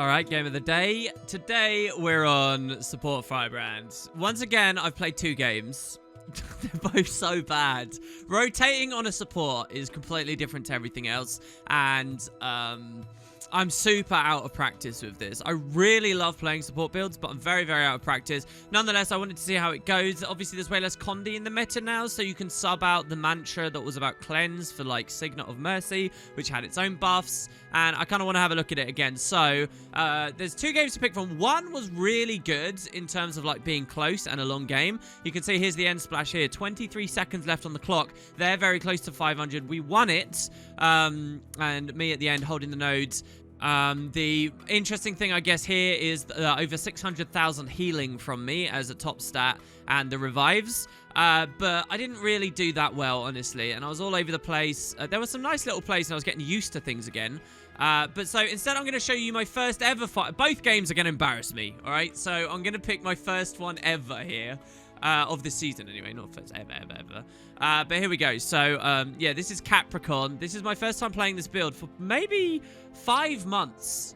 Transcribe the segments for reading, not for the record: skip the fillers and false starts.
All right, game of the day. Today, we're on support Firebrand. Once again, I've played 2 games. They're both so bad. Rotating on a support is completely different to everything else. And, I'm super out of practice with this. I really love playing support builds, but I'm very, very out of practice. Nonetheless, I wanted to see how it goes. Obviously, there's way less Condi in the meta now, so you can sub out the mantra that was about cleanse for, like, Signet of Mercy, which had its own buffs, and I kind of want to have a look at it again. So, there's 2 games to pick from. One was really good in terms of, like, being close and a long game. You can see here's the end splash here. 23 seconds left on the clock. They're very close to 500. We won it, and me at the end holding the nodes. The interesting thing, I guess, here is over 600,000 healing from me as a top stat and the revives. But I didn't really do that well, honestly, and I was all over the place. There were some nice little plays, and I was getting used to things again. But so instead, I'm going to show you my first ever fight. Both games are going to embarrass me, all right? So I'm going to pick my first one ever here. Of this season, anyway. Not first ever. But here we go. So, yeah, this is Capricorn. This is my first time playing this build for maybe 5 months.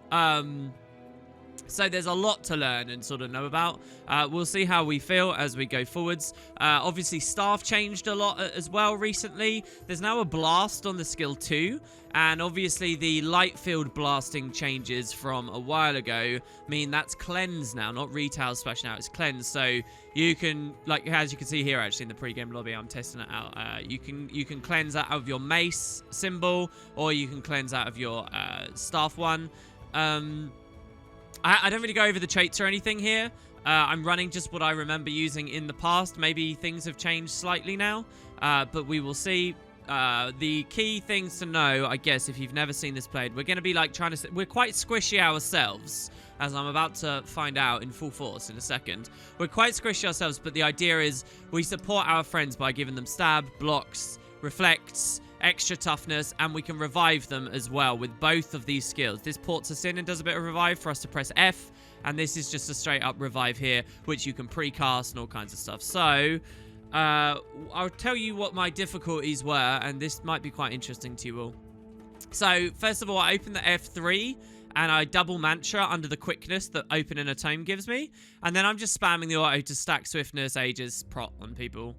So there's a lot to learn and sort of know about. We'll see how we feel as we go forwards. Obviously, staff changed a lot as well recently. There's now a blast on the skill 2. And obviously, the light field blasting changes from a while ago mean that's cleanse now, not retail splash now. It's cleanse. So you can, like, as you can see here, actually, in the pre-game lobby, I'm testing it out. You can cleanse out of your mace symbol, or you can cleanse out of your staff one. I don't really go over the traits or anything here. I'm running just what I remember using in the past. Maybe things have changed slightly now, but we will see. The key things to know, I guess, if you've never seen this played, we're going to be like we're quite squishy ourselves, as I'm about to find out in full force in a second. We're quite squishy ourselves, but the idea is we support our friends by giving them stab, blocks, reflects, extra toughness, and we can revive them as well with both of these skills. This ports us in and does a bit of revive for us to press F, and this is just a straight up revive here, which you can pre-cast and all kinds of stuff. So, I'll tell you what my difficulties were, and this might be quite interesting to you all. So, first of all, I open the F3, and I double mantra under the quickness that open in a tome gives me, and then I'm just spamming the auto to stack swiftness, ages, prot on people.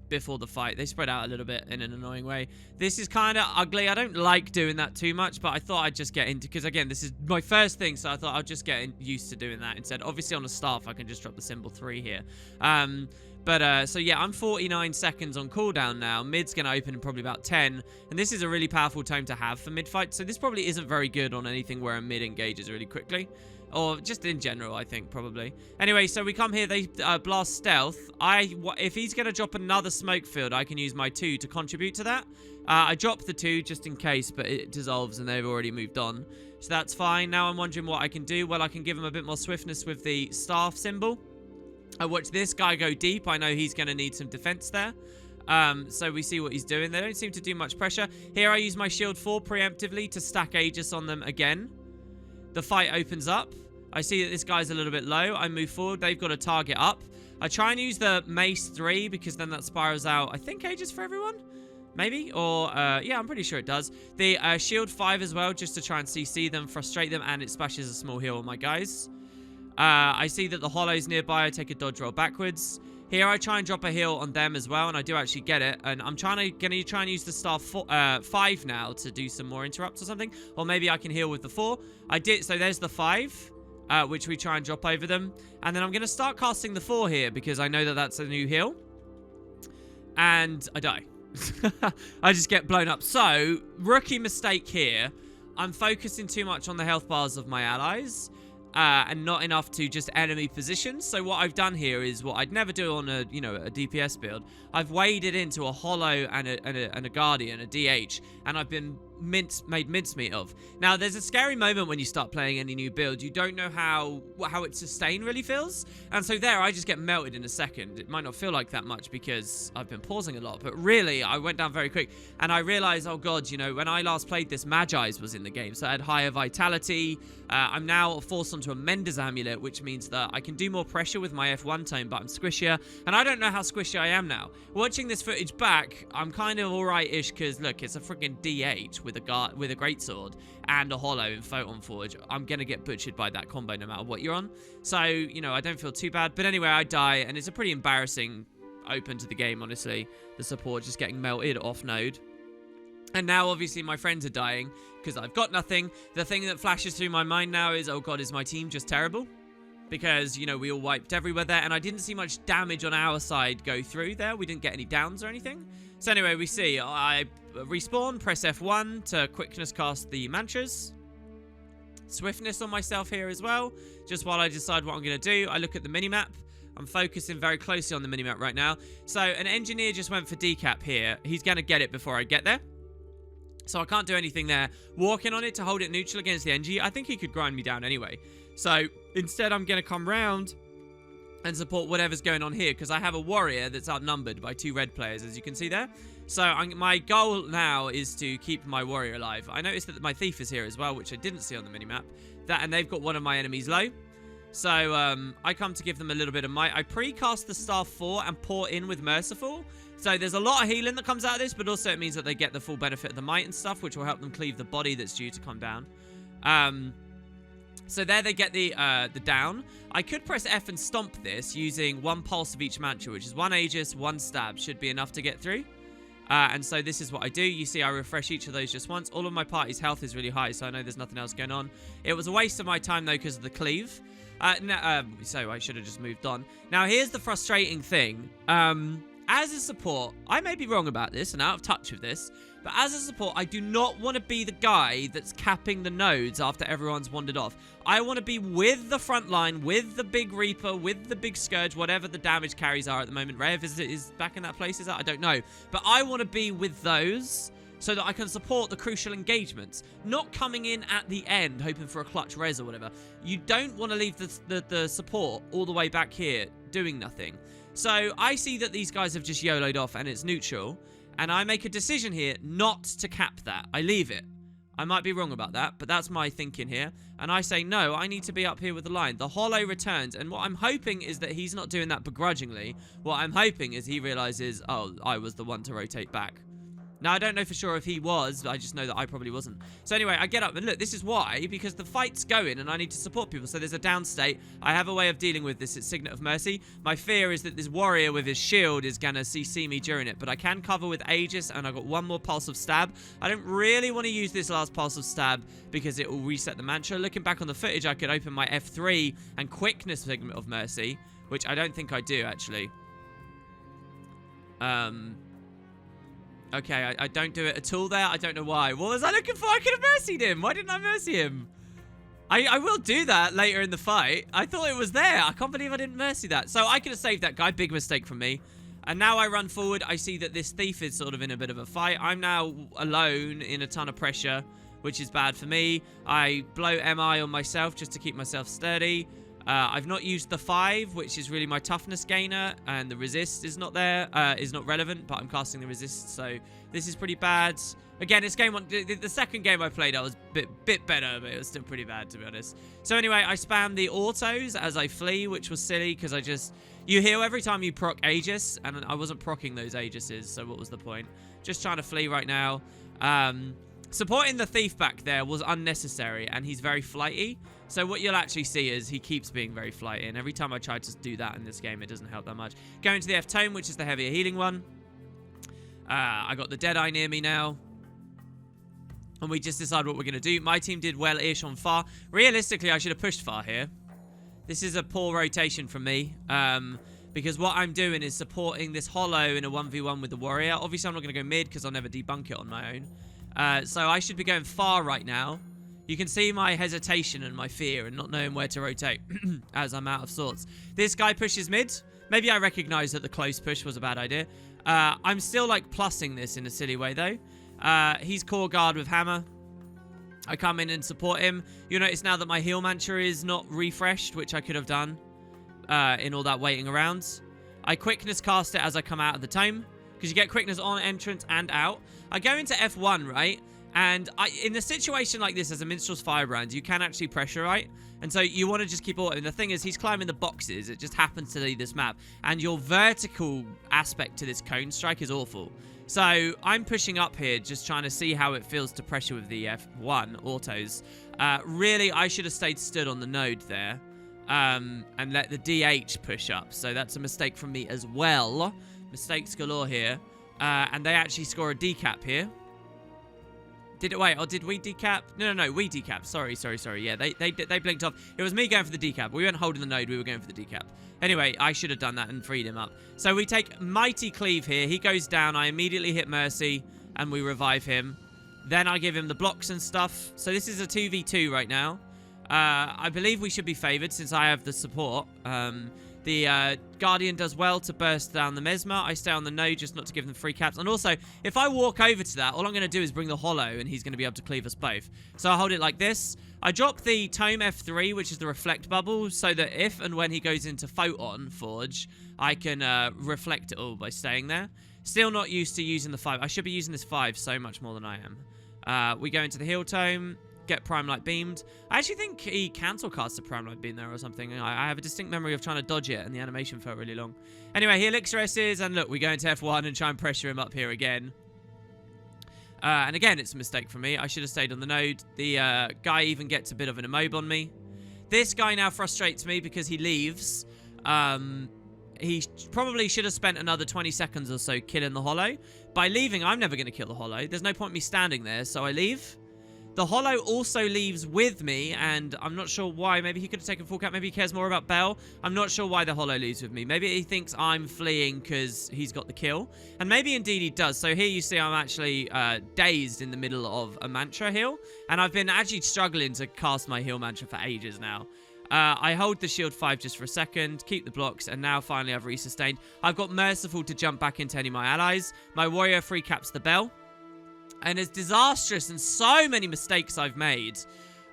Before the fight. They spread out a little bit in an annoying way. This is kind of ugly. I don't like doing that too much, but I thought I'd just get into, because again, this is my first thing, so I thought I'll just get used to doing that instead. Obviously on a staff, I can just drop the symbol 3 here. So yeah, I'm 49 seconds on cooldown now. Mid's going to open in probably about 10, and this is a really powerful tome to have for mid-fight, so this probably isn't very good on anything where a mid engages really quickly. Or just in general, I think, probably. Anyway, so we come here. They blast stealth. If he's going to drop another smoke field, I can use my 2 to contribute to that. I dropped the 2 just in case, but it dissolves and they've already moved on. So that's fine. Now I'm wondering what I can do. Well, I can give him a bit more swiftness with the staff symbol. I watch this guy go deep. I know he's going to need some defense there. So we see what he's doing. They don't seem to do much pressure. Here I use my shield 4 preemptively to stack Aegis on them again. The fight opens up. I see that this guy's a little bit low. I move forward. They've got a target up. I try and use the mace 3 because then that spirals out, I think, Aegis for everyone? Maybe? Or, yeah, I'm pretty sure it does. The shield 5 as well, just to try and CC them, frustrate them, and it splashes a small heal on my guys. I see that the hollow's nearby. I take a dodge roll backwards. Here I try and drop a heal on them as well, and I do actually get it. And I'm gonna try and use the star 5 now to do some more interrupts or something. Or maybe I can heal with the 4. I did, so there's the 5, which we try and drop over them. And then I'm gonna start casting the 4 here because I know that that's a new heal. And I die. I just get blown up. So, rookie mistake here. I'm focusing too much on the health bars of my allies. And not enough to just enemy positions. So what I've done here is what I'd never do on a, you know, a DPS build. I've waded into a hollow and a guardian, a DH, and I've been made mincemeat of. Now, there's a scary moment when you start playing any new build. You don't know how its sustain really feels. And so there, I just get melted in a second. It might not feel like that much because I've been pausing a lot. But really, I went down very quick. And I realized, oh God, you know, when I last played this, Magi's was in the game. So I had higher vitality. I'm now forced onto a Mender's amulet, which means that I can do more pressure with my F1 tone, but I'm squishier. And I don't know how squishy I am now. Watching this footage back, I'm kind of alright-ish because, look, it's a freaking DH with with a greatsword and a hollow in Photon Forge, I'm going to get butchered by that combo no matter what you're on. So, you know, I don't feel too bad. But anyway, I die, and it's a pretty embarrassing open to the game, honestly. The support just getting melted off node. And now, obviously, my friends are dying because I've got nothing. The thing that flashes through my mind now is, oh god, is my team just terrible? Because, you know, we all wiped everywhere there, and I didn't see much damage on our side go through there. We didn't get any downs or anything. So anyway, we see I respawn, press F1 to quickness cast the mantras. Swiftness on myself here as well, just while I decide what I'm going to do. I look at the minimap. I'm focusing very closely on the minimap right now. So an engineer just went for decap here. He's going to get it before I get there. So I can't do anything there. Walking on it to hold it neutral against the NG, I think he could grind me down anyway. So instead, I'm going to come round and support whatever's going on here, because I have a warrior that's outnumbered by 2 red players, as you can see there. So my goal now is to keep my warrior alive. I noticed that my thief is here as well, which I didn't see on the minimap. And they've got one of my enemies low. So I come to give them a little bit of might. I pre-cast the Staff 4 and pour in with Merciful. So there's a lot of healing that comes out of this, but also it means that they get the full benefit of the might and stuff, which will help them cleave the body that's due to come down. So there they get the down. I could press F and stomp this using 1 pulse of each mantra, which is 1 Aegis, 1 stab. Should be enough to get through. And so this is what I do. You see I refresh each of those just once. All of my party's health is really high, so I know there's nothing else going on. It was a waste of my time, though, because of the cleave. So I should have just moved on. Now, here's the frustrating thing. As a support, I may be wrong about this and out of touch with this, but as a support, I do not want to be the guy that's capping the nodes after everyone's wandered off. I want to be with the front line, with the big Reaper, with the big Scourge, whatever the damage carries are at the moment. Rev is back in that place, is that? I don't know. But I want to be with those so that I can support the crucial engagements. Not coming in at the end, hoping for a clutch res or whatever. You don't want to leave the support all the way back here doing nothing. So I see that these guys have just YOLO'd off and it's neutral. And I make a decision here not to cap that. I leave it. I might be wrong about that, but that's my thinking here. And I say, no, I need to be up here with the line. The hollow returns. And what I'm hoping is that he's not doing that begrudgingly. What I'm hoping is he realizes, oh, I was the one to rotate back. Now, I don't know for sure if he was, but I just know that I probably wasn't. So anyway, I get up, and look, this is why, because the fight's going, and I need to support people. So there's a down state. I have a way of dealing with this. It's Signet of Mercy. My fear is that this warrior with his shield is going to CC me during it, but I can cover with Aegis, and I've got 1 more Pulse of Stab. I don't really want to use this last Pulse of Stab, because it will reset the mantra. Looking back on the footage, I could open my F3 and Quickness Signet of Mercy, which I don't think I do, actually. Okay, I don't do it at all there. I don't know why. What was I looking for? I could have mercied him. Why didn't I mercy him? I will do that later in the fight. I thought it was there. I can't believe I didn't mercy that. So I could have saved that guy. Big mistake from me. And now I run forward. I see that this thief is sort of in a bit of a fight. I'm now alone in a ton of pressure, which is bad for me. I blow MI on myself just to keep myself sturdy. I've not used the 5, which is really my toughness gainer, and the resist is not there, is not relevant, but I'm casting the resist, so this is pretty bad. Again, it's game 1. The second game I played, I was a bit better, but it was still pretty bad, to be honest. So anyway, I spam the autos as I flee, which was silly, because you heal every time you proc Aegis, and I wasn't proccing those Aegises, so what was the point? Just trying to flee right now. Supporting the thief back there was unnecessary, and he's very flighty. So what you'll actually see is he keeps being very flighty, and every time I try to do that in this game, it doesn't help that much. Going to the F-Tone, which is the heavier healing one. I got the Deadeye near me now. And we just decide what we're going to do. My team did well-ish on Far. Realistically, I should have pushed Far here. This is a poor rotation from me. Because what I'm doing is supporting this Hollow in a 1v1 with the Warrior. Obviously, I'm not going to go mid because I'll never debunk it on my own. So I should be going Far right now. You can see my hesitation and my fear and not knowing where to rotate as I'm out of sorts. This guy pushes mid. Maybe I recognize that the close push was a bad idea. I'm still like plussing this in a silly way though. He's core guard with hammer. I come in and support him. You'll notice now that my heal mantra is not refreshed, which I could have done in all that waiting around. I quickness cast it as I come out of the tome because you get quickness on entrance and out. I go into F1, right? And in a situation like this, as a Minstrel's Firebrand, you can actually pressure, right? And so you want to just keep all... And the thing is, he's climbing the boxes. It just happens to be this map. And your vertical aspect to this cone strike is awful. So I'm pushing up here, just trying to see how it feels to pressure with the F1 autos. Really, I should have stayed stood on the node there. And let the DH push up. So that's a mistake from me as well. Mistakes galore here. And they actually score a decap here. Did it? Wait, or did we decap? No, we decap. Sorry. Yeah, they blinked off. It was me going for the decap. We weren't holding the node. We were going for the decap. Anyway, I should have done that and freed him up. So we take Mighty Cleave here. He goes down. I immediately hit Mercy, and we revive him. Then I give him the blocks and stuff. So this is a 2v2 right now. I believe we should be favored since I have the support. The Guardian does well to burst down the Mesmer. I stay on the node just not to give them free caps. And also, if I walk over to that, all I'm going to do is bring the Hollow, and he's going to be able to cleave us both. So I hold it like this. I drop the Tome F3, which is the Reflect Bubble, so that if and when he goes into Photon Forge, I can reflect it all by staying there. Still not used to using the 5. I should be using this 5 so much more than I am. We go into the Heal Tome. Get Prime Light beamed. I actually think he cancel cast a Prime Light beam there or something. I have a distinct memory of trying to dodge it, and the animation felt really long. Anyway, he Elixir S's, and look, we go into F1 and try and pressure him up here again. And again, it's a mistake from me. I should have stayed on the node. The guy even gets a bit of an immob on me. This guy now frustrates me because he leaves. He probably should have spent another 20 seconds or so killing the Hollow. By leaving, I'm never going to kill the Hollow. There's no point me standing there, so I leave. The Hollow also leaves with me, and I'm not sure why. Maybe he could have taken full cap. Maybe he cares more about Bell. I'm not sure why the Hollow leaves with me. Maybe he thinks I'm fleeing because he's got the kill. And maybe indeed he does. So here you see I'm actually dazed in the middle of a mantra heal. And I've been actually struggling to cast my heal mantra for ages now. I hold the shield 5 just for a second, keep the blocks, and now finally I've resustained. I've got Merciful to jump back into any of my allies. My warrior free caps the Bell. And as disastrous and so many mistakes I've made,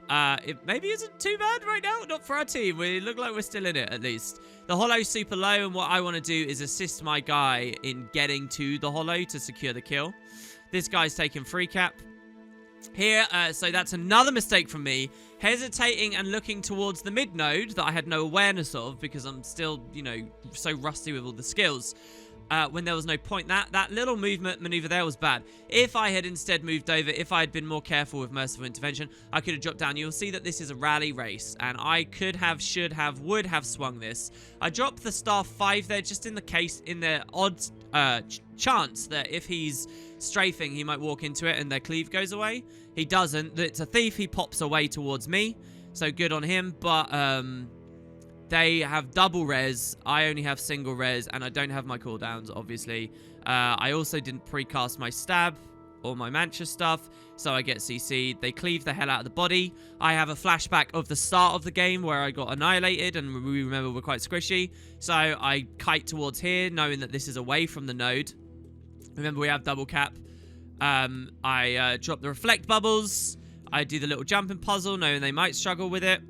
it maybe isn't too bad right now. Not for our team. We look like we're still in it, at least. The Hollow's super low, and what I want to do is assist my guy in getting to the Hollow to secure the kill. This guy's taking free cap. Here, so that's another mistake from me. Hesitating and looking towards the mid node that I had no awareness of because I'm still, you know, so rusty with all the skills. When there was no point. That little movement maneuver there was bad. If I had instead moved over, if I had been more careful with Merciful Intervention, I could have dropped down. You'll see that this is a rally race, and I could have, should have, would have swung this. I dropped the star 5 there just in the case, in the odd chance that if he's strafing, he might walk into it and their cleave goes away. He doesn't. It's a thief. He pops away towards me, so good on him, but they have double res. I only have single res, and I don't have my cooldowns, obviously. I also didn't precast my stab or my mantra stuff, so I get CC'd. They cleave the hell out of the body. I have a flashback of the start of the game where I got annihilated, and we remember we're quite squishy. So I kite towards here, knowing that this is away from the node. Remember, we have double cap. I drop the reflect bubbles. I do the little jumping puzzle, knowing they might struggle with it.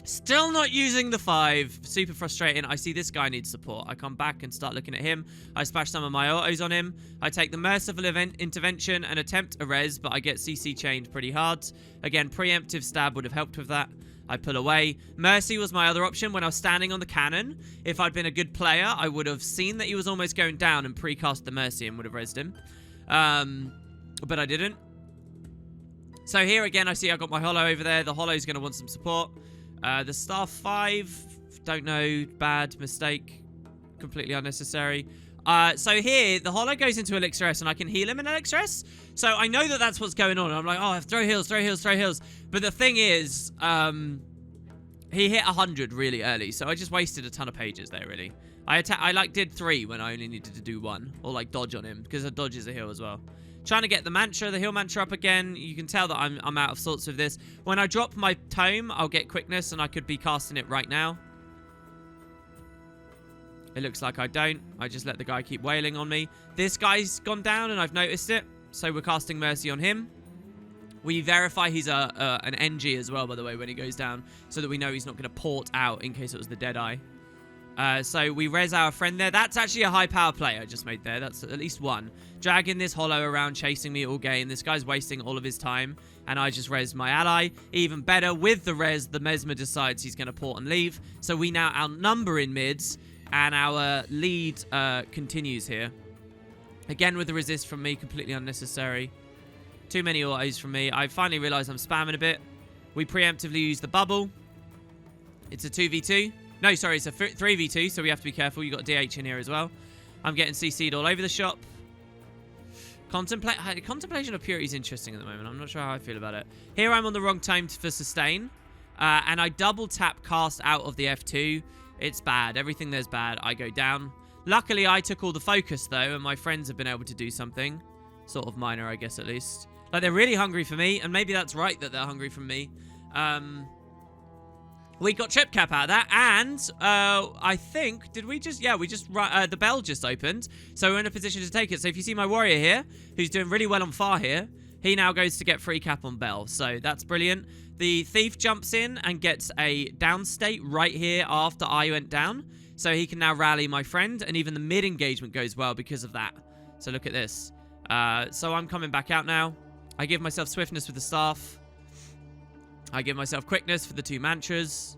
Still not using the 5. Super frustrating. I see this guy needs support. I come back and start looking at him. I splash some of my autos on him. I take the Merciful Intervention and attempt a res, but I get CC chained pretty hard. Again, preemptive stab would have helped with that. I pull away. Mercy was my other option when I was standing on the cannon. If I'd been a good player, I would have seen that he was almost going down and precast the Mercy and would have resed him. But I didn't. So here again, I see I got my Hollow over there. The Hollow's going to want some support. The star 5, don't know, bad mistake, completely unnecessary. So here, the Hollow goes into Elixir S, and I can heal him in Elixir S. So I know that that's what's going on. I'm like, oh, throw heals, throw heals, throw heals. But the thing is, he hit 100 really early, so I just wasted a ton of pages there, really. I like did 3 when I only needed to do 1, or like dodge on him, because a dodge is a heal as well. Trying to get the mantra, the heal mantra up again. You can tell that I'm out of sorts with this. When I drop my tome, I'll get quickness, and I could be casting it right now. It looks like I don't. I just let the guy keep wailing on me. This guy's gone down, and I've noticed it. So we're casting Mercy on him. We verify he's an NG as well, by the way, when he goes down, so that we know he's not going to port out in case it was the Deadeye. So we res our friend there. That's actually a high power play I just made there. That's at least one. Dragging this hollow around, chasing me all game. This guy's wasting all of his time. And I just res my ally. Even better, with the res, the Mesmer decides he's going to port and leave. So we now outnumber in mids. And our lead continues here. Again with the resist from me, completely unnecessary. Too many autos from me. I finally realised I'm spamming a bit. We preemptively use the bubble. It's a 2v2. No, sorry, it's a 3v2, so we have to be careful. You've got DH in here as well. I'm getting CC'd all over the shop. Contemplation of Purity is interesting at the moment. I'm not sure how I feel about it. Here I'm on the wrong time for sustain. And I double tap cast out of the F2. It's bad. Everything there's bad. I go down. Luckily, I took all the focus, though, and my friends have been able to do something. Sort of minor, I guess, at least. Like, they're really hungry for me, and maybe that's right that they're hungry for me. We got trip cap out of that, and I think, did we just, yeah, we just, the bell just opened, so we're in a position to take it. So if you see my warrior here, who's doing really well on far here, he now goes to get free cap on bell, so that's brilliant. The thief jumps in and gets a down state right here after I went down, so he can now rally my friend, and even the mid engagement goes well because of that. So look at this. So I'm coming back out now. I give myself swiftness with the staff. I give myself quickness for the 2 mantras.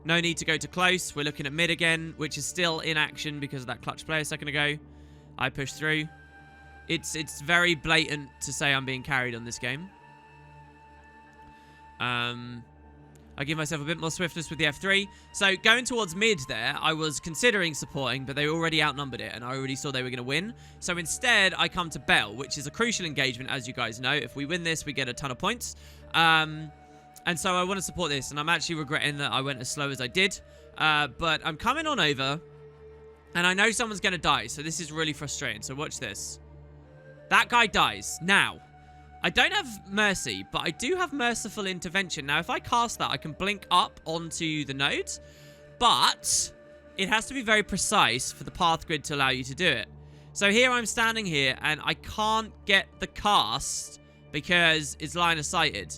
No need to go to close. We're looking at mid again, which is still in action because of that clutch play a second ago. I push through. It's very blatant to say I'm being carried on this game. I give myself a bit more swiftness with the F3. So going towards mid there, I was considering supporting, but they already outnumbered it, and I already saw they were going to win. So instead, I come to Bell, which is a crucial engagement, as you guys know. If we win this, we get a ton of points. And so I want to support this, and I'm actually regretting that I went as slow as I did. But I'm coming on over, and I know someone's going to die, so this is really frustrating. So watch this. That guy dies. Now, I don't have Mercy, but I do have Merciful Intervention. Now, if I cast that, I can blink up onto the node, but it has to be very precise for the path grid to allow you to do it. So here I'm standing here, and I can't get the cast because it's line of sighted.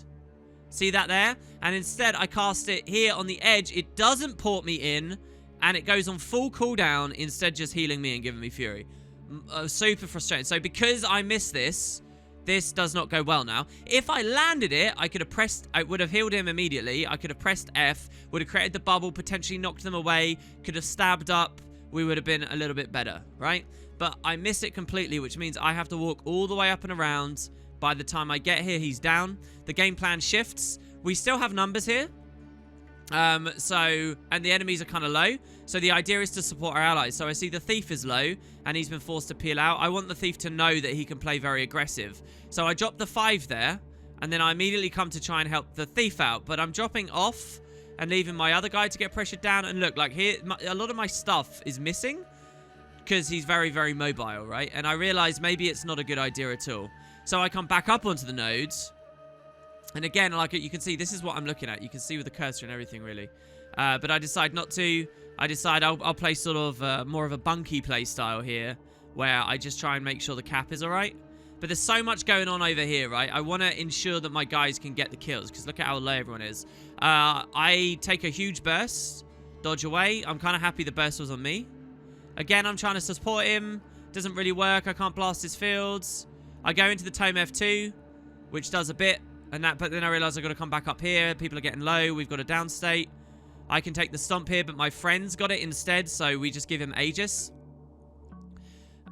See that there? And instead, I cast it here on the edge. It doesn't port me in, and it goes on full cooldown, instead just healing me and giving me Fury. Super frustrating. So because I missed this, this does not go well now. If I landed it, I could have pressed, I would have healed him immediately. I could have pressed F, would have created the bubble, potentially knocked them away, could have stabbed up. We would have been a little bit better, right? But I miss it completely, which means I have to walk all the way up and around. By the time I get here, he's down. The game plan shifts. We still have numbers here. And the enemies are kind of low. So the idea is to support our allies. So I see the thief is low, and he's been forced to peel out. I want the thief to know that he can play very aggressive. So I drop the 5 there, and then I immediately come to try and help the thief out. But I'm dropping off and leaving my other guy to get pressured down. And look, like here, a lot of my stuff is missing because he's very, very mobile, right? And I realize maybe it's not a good idea at all. So I come back up onto the nodes. And again, like you can see, this is what I'm looking at. You can see with the cursor and everything, really. But I decide not to. I decide I'll play sort of more of a bunky play style here, where I just try and make sure the cap is all right. But there's so much going on over here, right? I want to ensure that my guys can get the kills, because look at how low everyone is. I take a huge burst, dodge away. I'm kind of happy the burst was on me. Again, I'm trying to support him. Doesn't really work. I can't blast his fields. I go into the Tome F2, which does a bit. But then I realize I've got to come back up here. People are getting low. We've got a down state. I can take the stomp here, but my friend's got it instead, so we just give him Aegis.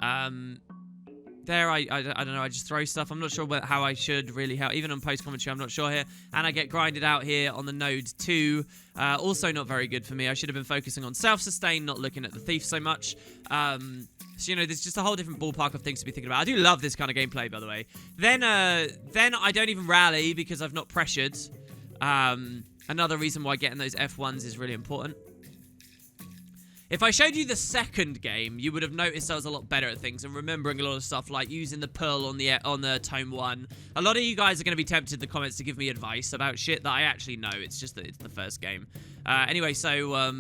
There, I don't know, I just throw stuff. I'm not sure how I should really help. Even on post-commentary, I'm not sure here. And I get grinded out here on the node 2. Also not very good for me. I should have been focusing on self-sustain, not looking at the thief so much. So, you know, there's just a whole different ballpark of things to be thinking about. I do love this kind of gameplay, by the way. Then I don't even rally because I've not pressured. Another reason why getting those F1s is really important. If I showed you the second game, you would have noticed I was a lot better at things and remembering a lot of stuff, like using the Pearl on the Tome 1. A lot of you guys are going to be tempted in the comments to give me advice about shit that I actually know. It's just that it's the first game. Anyway, so,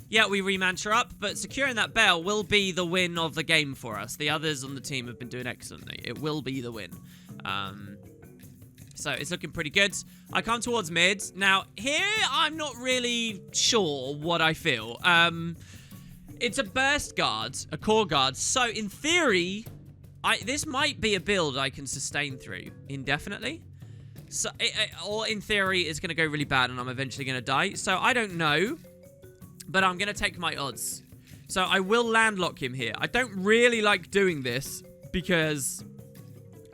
yeah, we remantra up, but securing that bell will be the win of the game for us. The others on the team have been doing excellently. It will be the win. So it's looking pretty good. I come towards mid. Now, here, I'm not really sure what I feel. It's a burst guard, a core guard. So, in theory, this might be a build I can sustain through indefinitely. So, or in theory, it's going to go really bad and I'm eventually going to die. So, I don't know. But I'm going to take my odds. So, I will landlock him here. I don't really like doing this because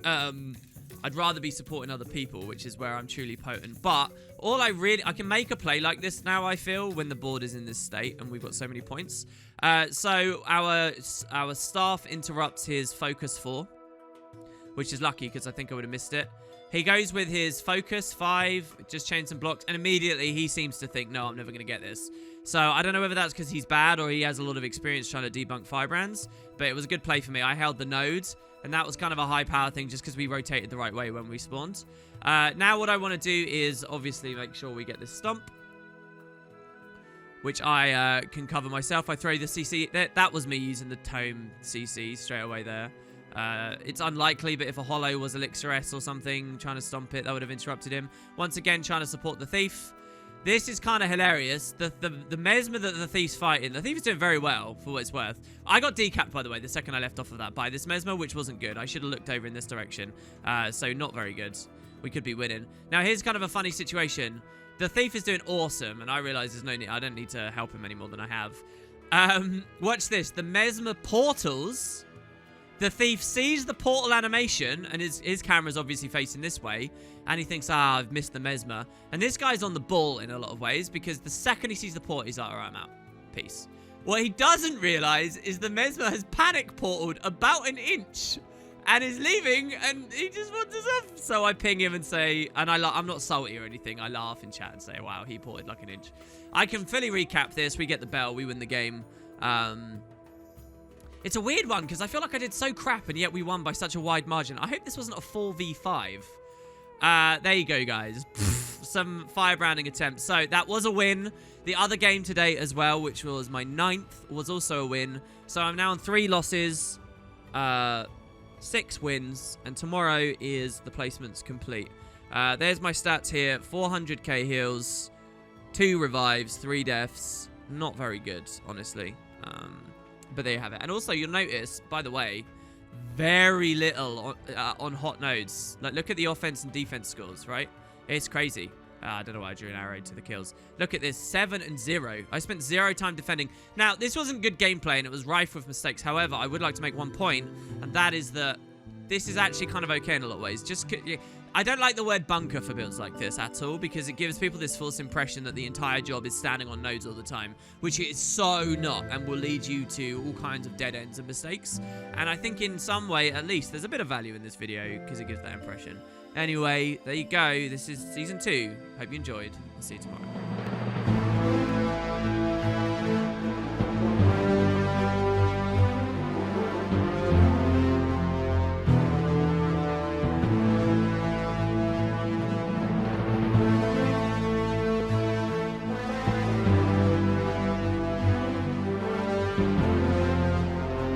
I'd rather be supporting other people, which is where I'm truly potent. But I can make a play like this now, I feel, when the board is in this state and we've got so many points. So our staff interrupts his focus 4, which is lucky because I think I would have missed it. He goes with his focus 5, just chain some blocks, and immediately he seems to think, no, I'm never going to get this. So I don't know whether that's because he's bad or he has a lot of experience trying to debunk Firebrands, but it was a good play for me. I held the nodes, and that was kind of a high power thing just because we rotated the right way when we spawned. Now what I want to do is obviously make sure we get this stomp, which I can cover myself. I throw the CC. That was me using the tome CC straight away there. It's unlikely, but if a hollow was Elixir S or something trying to stomp it, that would have interrupted him. Once again, trying to support the thief. This is kind of hilarious. The mesmer that the thief's fighting, the thief is doing very well for what it's worth. I got decapped, by the way, the second I left off of that by this mesmer, which wasn't good. I should have looked over in this direction. So not very good. We could be winning. Now, here's kind of a funny situation. The thief is doing awesome, and I realize there's no need. I don't need to help him any more than I have. Watch this. The mesmer portals. The thief sees the portal animation, and his camera's obviously facing this way, and he thinks, I've missed the mesmer. And this guy's on the ball in a lot of ways, because the second he sees the port, he's like, all right, I'm out. Peace. What he doesn't realize is the mesmer has panic portaled about an inch, and is leaving, and he just wants us off. So I ping him and say, and I'm not salty or anything, I laugh in chat and say, wow, he ported like an inch. I can fully recap this. We get the bell, we win the game. It's a weird one because I feel like I did so crap and yet we won by such a wide margin. I hope this wasn't a 4v5. There you go, guys. Some firebranding attempts. So that was a win. The other game today as well, which was my 9th, was also a win. So I'm now on 3 losses, 6 wins, and tomorrow is the placements complete. There's my stats here. 400k heals, 2 revives, 3 deaths. Not very good, honestly. But there you have it. And also, you'll notice, by the way, very little on hot nodes. Like, look at the offense and defense scores, right? It's crazy. I don't know why I drew an arrow to the kills. Look at this, 7 and 0. I spent 0 time defending. Now, this wasn't good gameplay, and it was rife with mistakes. However, I would like to make one point, and that is that this is actually kind of okay in a lot of ways. I don't like the word bunker for builds like this at all, because it gives people this false impression that the entire job is standing on nodes all the time, which it is so not, and will lead you to all kinds of dead ends and mistakes. And I think in some way, at least, there's a bit of value in this video, because it gives that impression. Anyway, there you go. This is Season 2. Hope you enjoyed. I'll see you tomorrow.